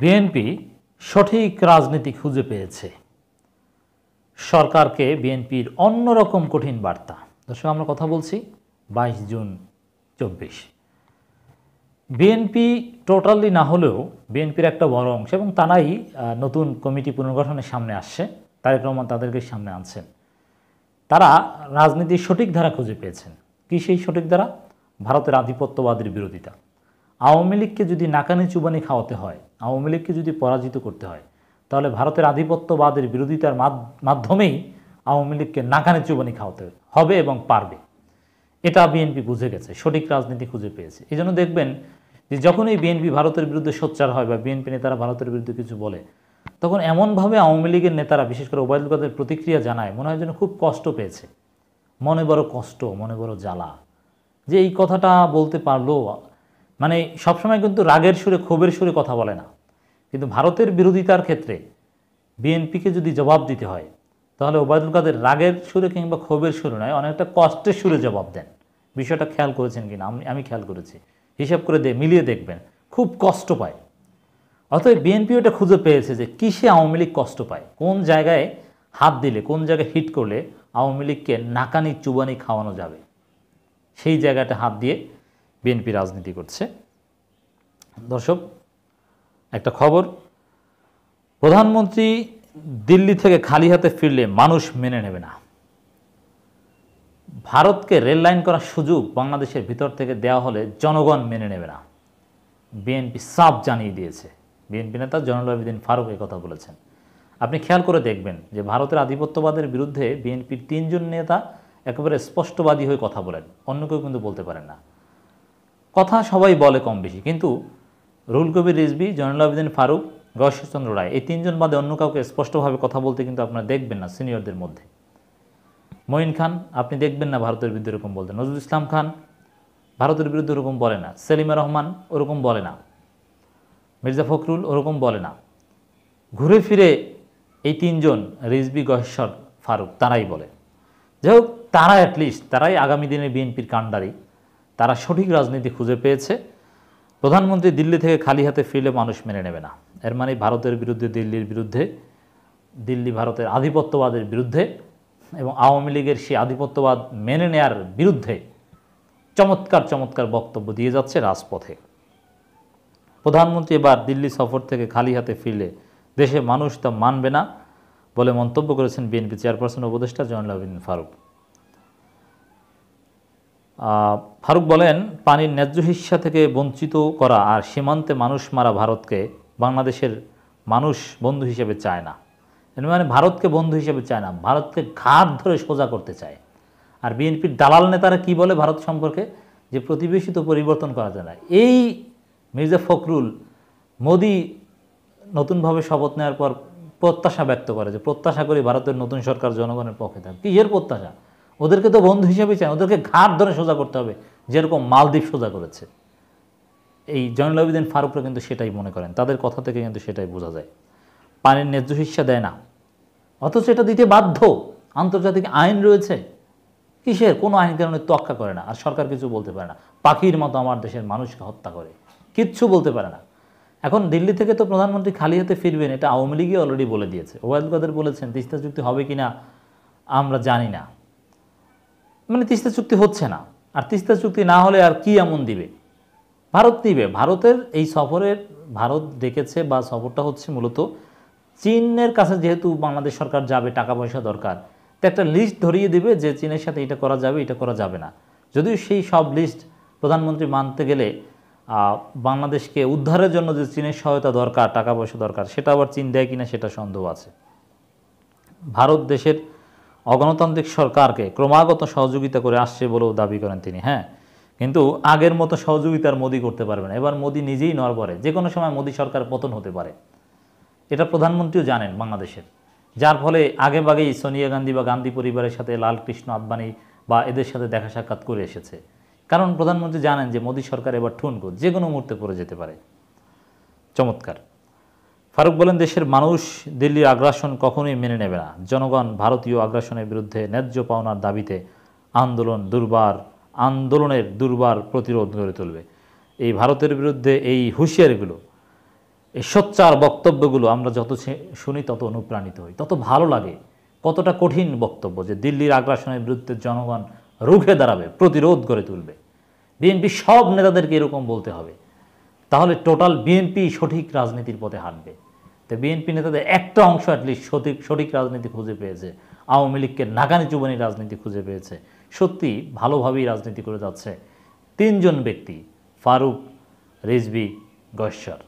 BNP সঠিক রাজনীতি খুঁজে পেয়েছে। সরকারকে বিএনপির অন্যরকম কঠিন বার্তা। দর্শক, আমরা কথা বলছি 22 জুন 24। বিএনপি টোটালি না হলেও বিএনপির একটা বড় অংশ এবং তারাই নতুন কমিটি পুনর্গঠনের সামনে আসছে। তারেক রহমান তাদেরকে সামনে আনছেন। তারা রাজনীতির সঠিক ধারা খুঁজে পেয়েছেন। কি সেই সঠিক ধারা? ভারতের আধিপত্যবাদের বিরোধিতা। আওয়ামী লীগকে যদি নাকানি চুবানি খাওয়াতে হয়, আওয়ামী লীগকে যদি পরাজিত করতে হয়, তাহলে ভারতের আধিপত্যবাদের বিরোধিতার মাধ্যমেই আওয়ামী লীগকে নাকানি চুবানি খাওয়াতে হবে এবং পারবে। এটা বিএনপি বুঝে গেছে, সঠিক রাজনীতি খুঁজে পেয়েছে। এই জন্য দেখবেন যে যখনই বিএনপি ভারতের বিরুদ্ধে সোচ্চার হয় বা বিএনপি নেতারা ভারতের বিরুদ্ধে কিছু বলে, তখন এমনভাবে আওয়ামী লীগের নেতারা, বিশেষ করে ওবায়দুল কাদের প্রতিক্রিয়া জানায়, মনে হয় যেন খুব কষ্ট পেয়েছে, মনে বড় কষ্ট, মনে বড় জ্বালা, যে এই কথাটা বলতে পারলো। মানে সবসময় কিন্তু রাগের সুরে, ক্ষোভের সুরে কথা বলে না, কিন্তু ভারতের বিরোধিতার ক্ষেত্রে বিএনপিকে যদি জবাব দিতে হয়, তাহলে ওবায়দুল কাদের রাগের সুরে কিংবা ক্ষোভের সুরে নয়, অনেকটা কষ্টের সুরে জবাব দেন। বিষয়টা খেয়াল করেছেন কিনা? আমি খেয়াল করেছি। হিসাব করে মিলিয়ে দেখবেন, খুব কষ্ট পায়। অতএব বিএনপি ওটা খুঁজে পেয়েছে যে কিসে আওয়ামী লীগ কষ্ট পায়, কোন জায়গায় হাত দিলে, কোন জায়গায় হিট করলে আওয়ামী লীগকে নাকানি চুবানি খাওয়ানো যাবে, সেই জায়গাটা হাত দিয়ে বিএনপি রাজনীতি করছে। দর্শক, একটা খবর, প্রধানমন্ত্রী দিল্লি থেকে খালি হাতে ফিরলে মানুষ মেনে নেবে না। ভারতকে রেল লাইন করার সুযোগ বাংলাদেশের ভিতর থেকে দেওয়া হলে জনগণ মেনে নেবে না, বিএনপি সাফ জানিয়ে দিয়েছে। বিএনপি নেতা জয়নুল আবেদিন ফারুক এই কথা বলেছেন। আপনি খেয়াল করে দেখবেন যে ভারতের আধিপত্যবাদের বিরুদ্ধে বিএনপির 3 জন নেতা একেবারে স্পষ্টবাদী হয়ে কথা বলেন, অন্য কেউ কিন্তু বলতে পারেন না। কথা সবাই বলে কম বেশি, কিন্তু রুহুল কবির রিজভী, জয়নুল আবেদিন ফারুক, গয়েশ্বরচন্দ্র রায়, এই 3 জন বাদে অন্য কাউকে স্পষ্টভাবে কথা বলতে কিন্তু আপনারা দেখবেন না সিনিয়রদের মধ্যে। মঈন খান আপনি দেখবেন না ভারতের বিরুদ্ধে এরকম বলতে, নজরুল ইসলাম খান ভারতের বিরুদ্ধে ওরকম বলে না, সেলিমা রহমান ওরকম বলে না, মির্জা ফখরুল ওরকম বলে না। ঘুরে ফিরে এই 3 জন, রিজভী, গয়েশ্বর, ফারুক, তারাই বলে। যাই হোক, তারা অ্যাটলিস্ট তারাই আগামী দিনে বিএনপির কাণ্ডারি। তারা সঠিক রাজনীতি খুঁজে পেয়েছে। প্রধানমন্ত্রী দিল্লি থেকে খালি হাতে ফিরলে মানুষ মেনে নেবে না, এর মানে ভারতের বিরুদ্ধে, দিল্লির বিরুদ্ধে, দিল্লি ভারতের আধিপত্যবাদের বিরুদ্ধে এবং আওয়ামী লীগের সেই আধিপত্যবাদ মেনে নেয়ার বিরুদ্ধে চমৎকার চমৎকার বক্তব্য দিয়ে যাচ্ছে রাজপথে। প্রধানমন্ত্রী এবার দিল্লি সফর থেকে খালি হাতে ফিরলে দেশে মানুষ তা মানবে না বলে মন্তব্য করেছেন বিএনপি চেয়ারপারসন উপদেষ্টা জয়নুল আবেদিন ফারুক। ফারুক বলেন, পানির ন্যায্য হিস্যা থেকে বঞ্চিত করা আর সীমান্তে মানুষ মারা ভারতকে বাংলাদেশের মানুষ বন্ধু হিসেবে চায় না। মানে ভারতকে বন্ধু হিসেবে চায় না, ভারতকে ঘাট ধরে সোজা করতে চায়। আর বিএনপির দালাল নেতারা কি বলে ভারত সম্পর্কে? যে প্রতিবেশী তো পরিবর্তন করা যায় না। এই মির্জা ফখরুল, মোদি নতুনভাবে শপথ নেওয়ার পর প্রত্যাশা ব্যক্ত করে যে প্রত্যাশা করি ভারতের নতুন সরকার জনগণের পক্ষে থাকবে। কি এর প্রত্যাশা? ওদেরকে তো বন্ধু হিসেবে চায়, ওদেরকে ঘাট ধরে সোজা করতে হবে, যেরকম মালদ্বীপ সোজা করেছে। এই জয়নুল আবেদিন ফারুকরা কিন্তু সেটাই মনে করেন, তাদের কথা থেকে কিন্তু সেটাই বোঝা যায়। পানির ন্যায্য হিস্যা দেয় না, অথচ এটা দিতে বাধ্য, আন্তর্জাতিক আইন রয়েছে। কিসের? কোনো আইন কারণে তোয়াক্কা করে না, আর সরকার কিছু বলতে পারে না। পাখির মতো আমার দেশের মানুষকে হত্যা করে, কিচ্ছু বলতে পারে না। এখন দিল্লি থেকে তো প্রধানমন্ত্রী খালি হাতে ফিরবেন, এটা আওয়ামী লীগই অলরেডি বলে দিয়েছে। ওবায়দুল কাদের বলেছেন তিস্তা চুক্তি হবে কিনা আমরা জানি না, মানে তিস্তা চুক্তি হচ্ছে না। আর তিস্তা চুক্তি না হলে আর কি এমন দিবে? ভারত দিবে। ভারতের এই সফরের, ভারত ডেকেছে বা সফরটা হচ্ছে মূলত চীনের কাছে, যেহেতু বাংলাদেশ সরকার যাবে, টাকা পয়সা দরকার, তো একটা লিস্ট ধরিয়ে দিবে যে চীনের সাথে এটা করা যাবে, এটা করা যাবে না। যদিও সেই সব লিস্ট প্রধানমন্ত্রী মানতে গেলে বাংলাদেশকে উদ্ধারের জন্য যে চীনের সহায়তা দরকার, টাকা পয়সা দরকার, সেটা আবার চীন দেয় কিনা সেটা সন্দেহ আছে। ভারত দেশের অগণতান্ত্রিক সরকারকে ক্রমাগত সহযোগিতা করে আসছে বলেও দাবি করেন তিনি। হ্যাঁ, কিন্তু আগের মতো সহযোগিতার মোদি করতে পারবে না। এবার মোদি নিজেই নড়বড়ে, যে কোনো সময় মোদি সরকার পতন হতে পারে, এটা প্রধানমন্ত্রীও জানেন বাংলাদেশের। যার ফলে আগেভাগেই সোনিয়া গান্ধী বা গান্ধী পরিবারের সাথে লালকৃষ্ণ আদবানি বা এদের সাথে দেখা সাক্ষাৎ করে এসেছে, কারণ প্রধানমন্ত্রী জানেন যে মোদি সরকার এবার ঠুনকো, যে কোনো মুহূর্তে পড়ে যেতে পারে। চমৎকার। ফারুক বলেন, দেশের মানুষ দিল্লির আগ্রাসন কখনোই মেনে নেবে না। জনগণ ভারতীয় আগ্রাসনের বিরুদ্ধে ন্যায্য পাওনার দাবিতে আন্দোলনের দুর্বার প্রতিরোধ গড়ে তুলবে। এই ভারতের বিরুদ্ধে এই হুঁশিয়ারিগুলো, এই সোচ্চার বক্তব্যগুলো আমরা যত শুনি তত অনুপ্রাণিত হই, তত ভালো লাগে। কতটা কঠিন বক্তব্য যে দিল্লির আগ্রাসনের বিরুদ্ধে জনগণ রুখে দাঁড়াবে, প্রতিরোধ গড়ে তুলবে। বিএনপি সব নেতাদেরকে এরকম বলতে হবে, তাহলে টোটাল বিএনপি সঠিক রাজনীতির পথে হাঁটবে। তো বিএনপি নেতাদের একটা অংশ অ্যাটলিস্ট সঠিক রাজনীতি খুঁজে পেয়েছে, আওয়ামী লীগকে নাকানি চুবানি রাজনীতি খুঁজে পেয়েছে, সত্যি ভালোভাবেই রাজনীতি করে যাচ্ছে তিনজন ব্যক্তি, ফারুক, রিজভী, গয়েশ্বর।